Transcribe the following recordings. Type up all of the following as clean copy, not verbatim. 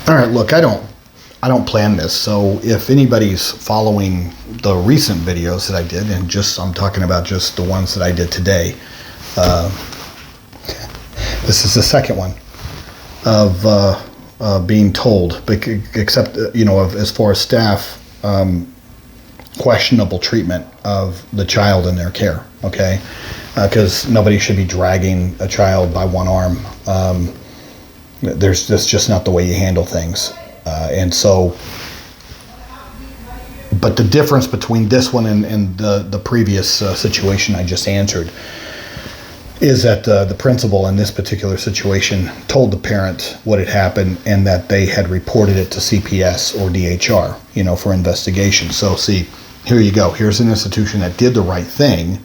All right, look, I don't plan this, so if anybody's following the recent videos that I did, and I'm talking about just the ones that I did today, this is the second one of being told, except, as far as staff, questionable treatment of the child in their care, okay? Because nobody should be dragging a child by one arm. That's just not the way you handle things. But the difference between this one and the previous situation I just answered is that the principal in this particular situation told the parent what had happened and that they had reported it to CPS or DHR, for investigation. So see, here you go. Here's an institution that did the right thing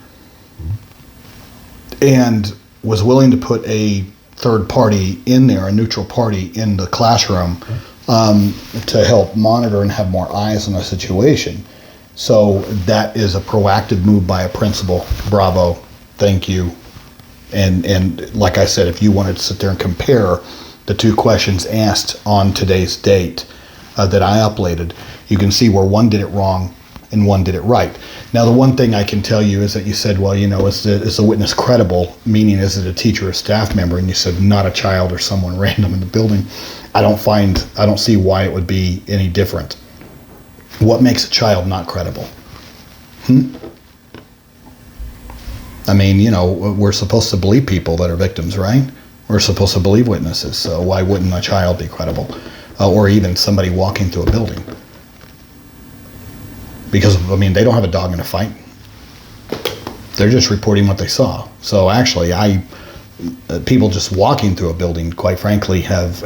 and was willing to put a third party in there, a neutral party in the classroom, to help monitor and have more eyes on the situation. So that is a proactive move by a principal. Bravo. Thank you. And like I said, if you wanted to sit there and compare the two questions asked on today's date that I uploaded, you can see where one did it wrong and one did it right. Now, the one thing I can tell you is that you said, well, is the witness credible? Meaning, is it a teacher or staff member? And you said, not a child or someone random in the building. I don't see why it would be any different. What makes a child not credible? I mean, we're supposed to believe people that are victims, right? We're supposed to believe witnesses. So why wouldn't a child be credible? Or even somebody walking through a building? Because, they don't have a dog in a fight. They're just reporting what they saw. So actually, people just walking through a building, quite frankly, have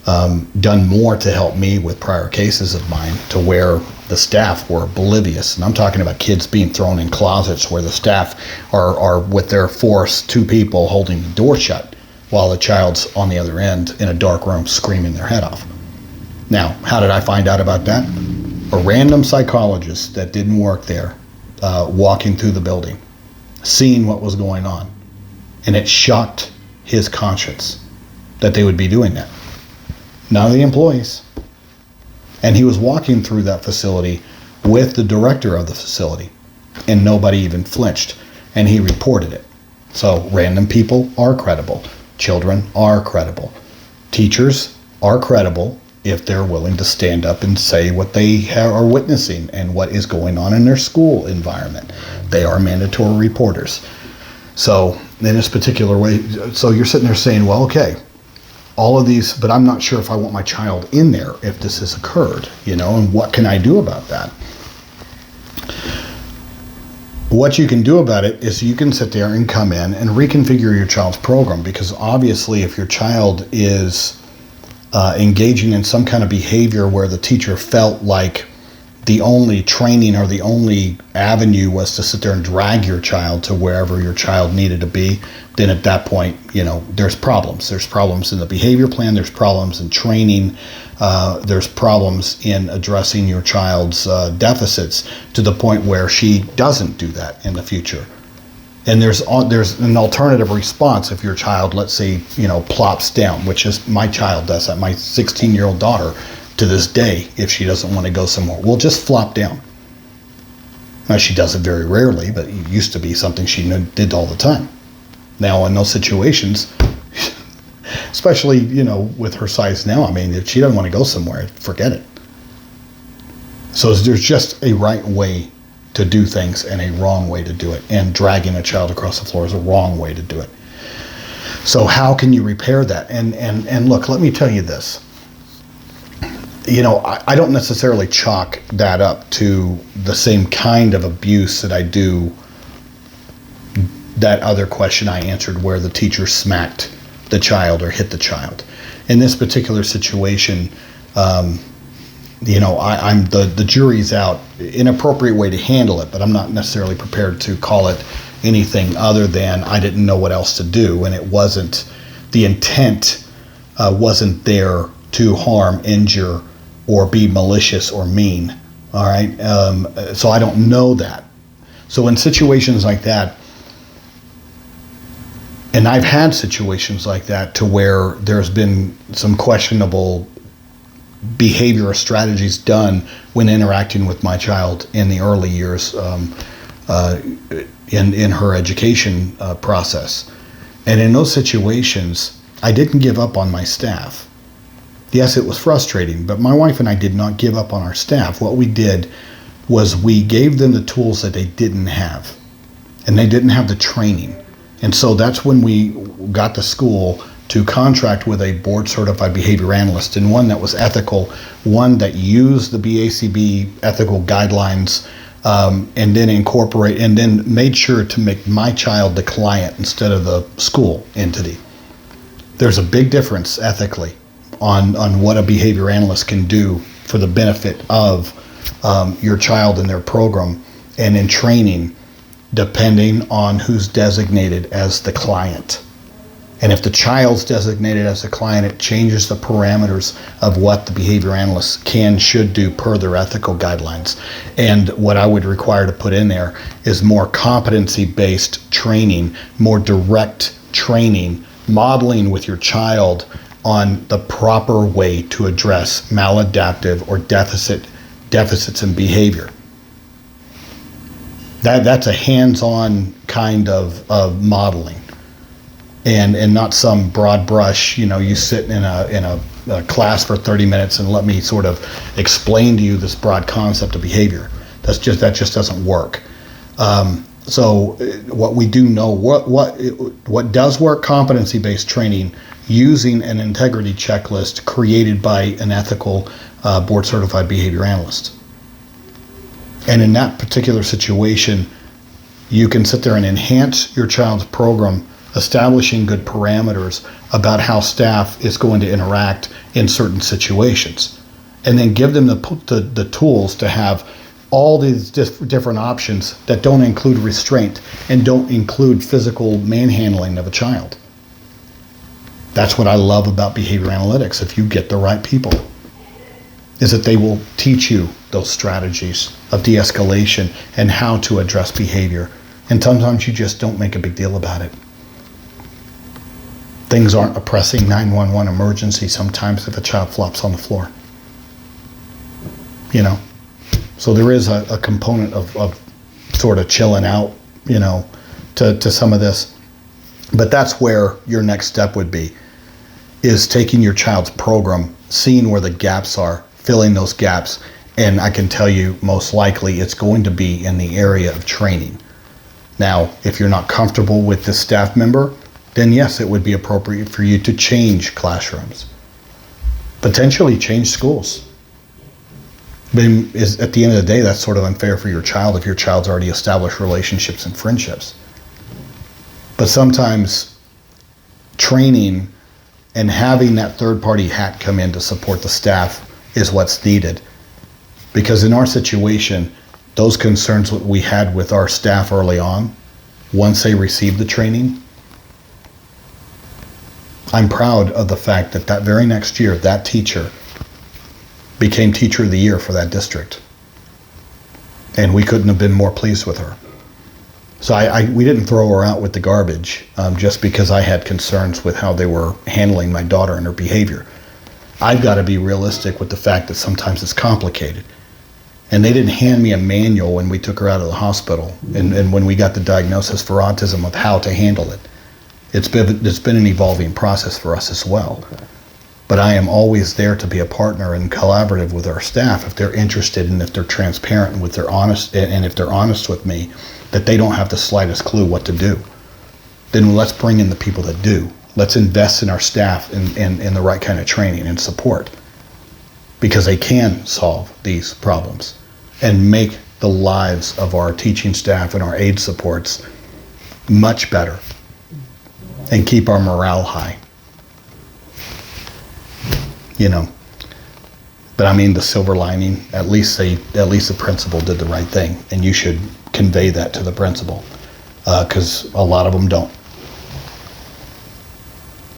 done more to help me with prior cases of mine to where the staff were oblivious. And I'm talking about kids being thrown in closets where the staff are with their force, two people holding the door shut while the child's on the other end in a dark room screaming their head off. Now, how did I find out about that? A random psychologist that didn't work there, walking through the building, seeing what was going on. And it shocked his conscience that they would be doing that. None of the employees. And he was walking through that facility with the director of the facility, and nobody even flinched. And he reported it. So random people are credible. Children are credible. Teachers are credible if they're willing to stand up and say what they are witnessing and what is going on in their school environment. They are mandatory reporters. So in this particular way, so you're sitting there saying, well, okay, all of these, but I'm not sure if I want my child in there if this has occurred, and what can I do about that? What you can do about it is you can sit there and come in and reconfigure your child's program, because obviously if your child is engaging in some kind of behavior where the teacher felt like the only training or the only avenue was to sit there and drag your child to wherever your child needed to be, then at that point, there's problems. There's problems in the behavior plan. There's problems in training. There's problems in addressing your child's deficits to the point where she doesn't do that in the future. And there's an alternative response if your child, let's say, plops down, which is my child does that. My 16-year-old daughter, to this day, if she doesn't want to go somewhere, will just flop down. Now, she does it very rarely, but it used to be something she did all the time. Now, in those situations, especially, with her size now, if she doesn't want to go somewhere, forget it. So there's just a right way to do things and a wrong way to do it. And dragging a child across the floor is a wrong way to do it. So how can you repair that? And look, let me tell you this. I don't necessarily chalk that up to the same kind of abuse that I do that other question I answered where the teacher smacked the child or hit the child. In this particular situation, I'm the jury's out. Inappropriate way to handle it, but I'm not necessarily prepared to call it anything other than I didn't know what else to do, and it wasn't, the intent wasn't there to harm, injure, or be malicious or mean. All right, so I don't know that. So in situations like that, And I've had situations like that to where there's been some questionable behavior or strategies done when interacting with my child in the early years in her education process. And in those situations, I didn't give up on my staff. Yes, it was frustrating, but my wife and I did not give up on our staff. What we did was we gave them the tools that they didn't have, and they didn't have the training. And so that's when we got the school to contract with a board certified behavior analyst, and one that was ethical, one that used the BACB ethical guidelines, and then made sure to make my child the client instead of the school entity. There's a big difference ethically on what a behavior analyst can do for the benefit of your child in their program and in training, depending on who's designated as the client. And if the child's designated as a client, it changes the parameters of what the behavior analyst should do per their ethical guidelines. And what I would require to put in there is more competency-based training, more direct training, modeling with your child on the proper way to address maladaptive or deficits in behavior. That's a hands-on kind of modeling. And not some broad brush, you sit in a class for 30 minutes and let me sort of explain to you this broad concept of behavior. That just doesn't work. So what we do know, what does work, competency-based training using an integrity checklist created by an ethical board-certified behavior analyst. And in that particular situation, you can sit there and enhance your child's program, establishing good parameters about how staff is going to interact in certain situations, and then give them the tools to have all these different options that don't include restraint and don't include physical manhandling of a child. That's what I love about behavior analytics. If you get the right people, is that they will teach you those strategies of de-escalation and how to address behavior. And sometimes you just don't make a big deal about it. Things aren't a pressing 911 emergency sometimes if a child flops on the floor. So there is a component of sort of chilling out, to some of this. But that's where your next step would be, is taking your child's program, seeing where the gaps are, filling those gaps. And I can tell you most likely it's going to be in the area of training. Now, if you're not comfortable with this staff member, then yes, it would be appropriate for you to change classrooms, potentially change schools. But at the end of the day, that's sort of unfair for your child if your child's already established relationships and friendships. But sometimes training and having that third-party hat come in to support the staff is what's needed. Because in our situation, those concerns that we had with our staff early on, once they received the training, I'm proud of the fact that very next year, that teacher became Teacher of the Year for that district. And we couldn't have been more pleased with her. So we didn't throw her out with the garbage just because I had concerns with how they were handling my daughter and her behavior. I've got to be realistic with the fact that sometimes it's complicated. And they didn't hand me a manual when we took her out of the hospital and when we got the diagnosis for autism of how to handle it. It's been an evolving process for us as well. But I am always there to be a partner and collaborative with our staff if they're interested and if they're transparent and if they're honest with me, that they don't have the slightest clue what to do. Then let's bring in the people that do. Let's invest in our staff in the right kind of training and support, because they can solve these problems and make the lives of our teaching staff and our aid supports much better and keep our morale high. But I mean, the silver lining, at least the principal did the right thing, and you should convey that to the principal, because a lot of them don't.